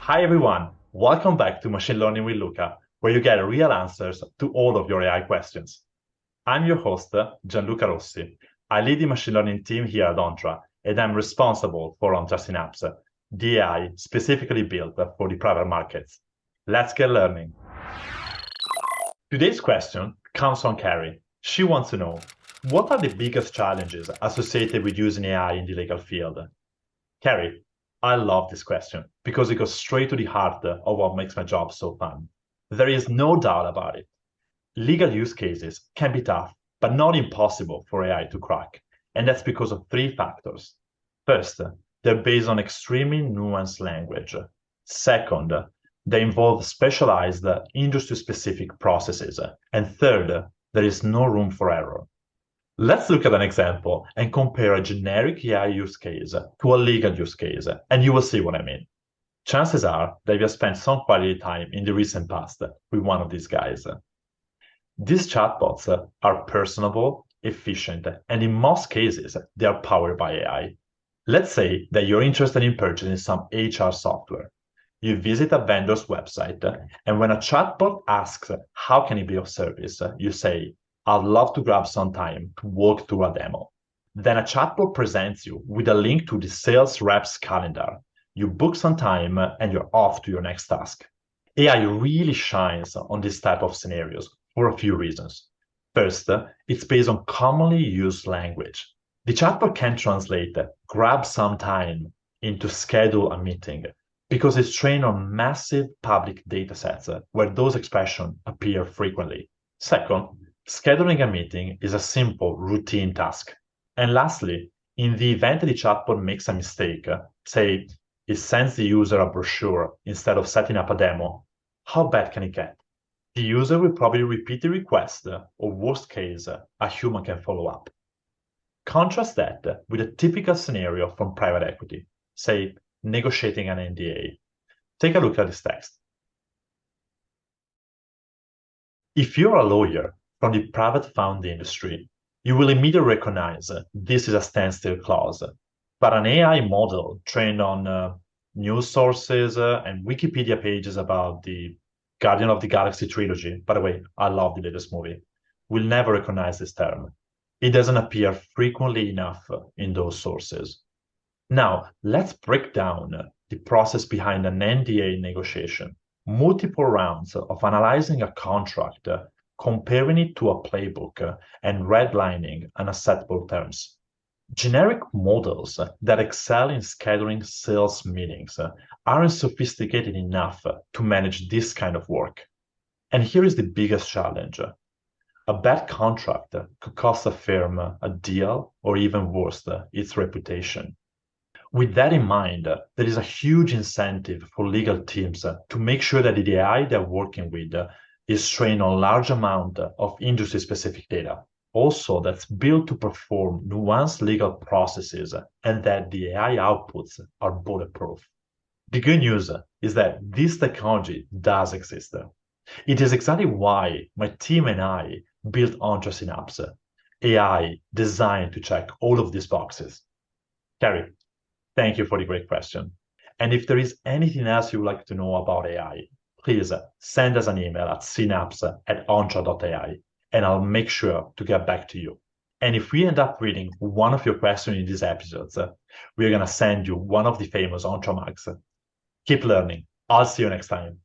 Hi everyone, welcome back to Machine Learning with Luca, where you get real answers to all of your AI questions. I'm your host, Gianluca Rossi. I lead the machine learning team here at Ontra, and I'm responsible for Ontra Synapse, the AI specifically built for the private markets. Let's get learning. Today's question comes from Carrie. She wants to know, what are the biggest challenges associated with using AI in the legal field? Carrie, I love this question because it goes straight to the heart of what makes my job so fun. There is no doubt about it. Legal use cases can be tough, but not impossible for AI to crack. And that's because of three factors. First, they're based on extremely nuanced language. Second, they involve specialized industry-specific processes. And third, there is no room for error. Let's look at an example and compare a generic AI use case to a legal use case, and you will see what I mean. Chances are that you have spent some quality time in the recent past with one of these guys. These chatbots are personable, efficient, and in most cases, they are powered by AI. Let's say that you're interested in purchasing some HR software. You visit a vendor's website, and when a chatbot asks, how can it be of service? You say, I'd love to grab some time to walk through a demo. Then a chatbot presents you with a link to the sales rep's calendar. You book some time and you're off to your next task. AI really shines on this type of scenarios for a few reasons. First, it's based on commonly used language. The chatbot can translate grab some time into schedule a meeting because it's trained on massive public data sets where those expressions appear frequently. Second, scheduling a meeting is a simple, routine task. And lastly, in the event that the chatbot makes a mistake, say it sends the user a brochure instead of setting up a demo, how bad can it get? The user will probably repeat the request, or worst case, a human can follow up. Contrast that with a typical scenario from private equity, say negotiating an NDA. Take a look at this text. If you're a lawyer from the private fund industry, you will immediately recognize this is a standstill clause. But an AI model trained on news sources and Wikipedia pages about the Guardian of the Galaxy trilogy, by the way, I love the latest movie, will never recognize this term. It doesn't appear frequently enough in those sources. Now, let's break down the process behind an NDA negotiation. Multiple rounds of analyzing a contract, comparing it to a playbook, and redlining unacceptable terms. Generic models that excel in scheduling sales meetings aren't sophisticated enough to manage this kind of work. And here is the biggest challenge. A bad contract could cost a firm a deal or even worse, its reputation. With that in mind, there is a huge incentive for legal teams to make sure that the AI they're working with is trained on large amount of industry-specific data. Also, that's built to perform nuanced legal processes and that the AI outputs are bulletproof. The good news is that this technology does exist. It is exactly why my team and I built Ontra Synapse, AI designed to check all of these boxes. Carrie, thank you for the great question. And if there is anything else you would like to know about AI, please send us an email at synapse@ontra.ai, and I'll make sure to get back to you. And if we end up reading one of your questions in these episodes, we're going to send you one of the famous Ontra mugs. Keep learning. I'll see you next time.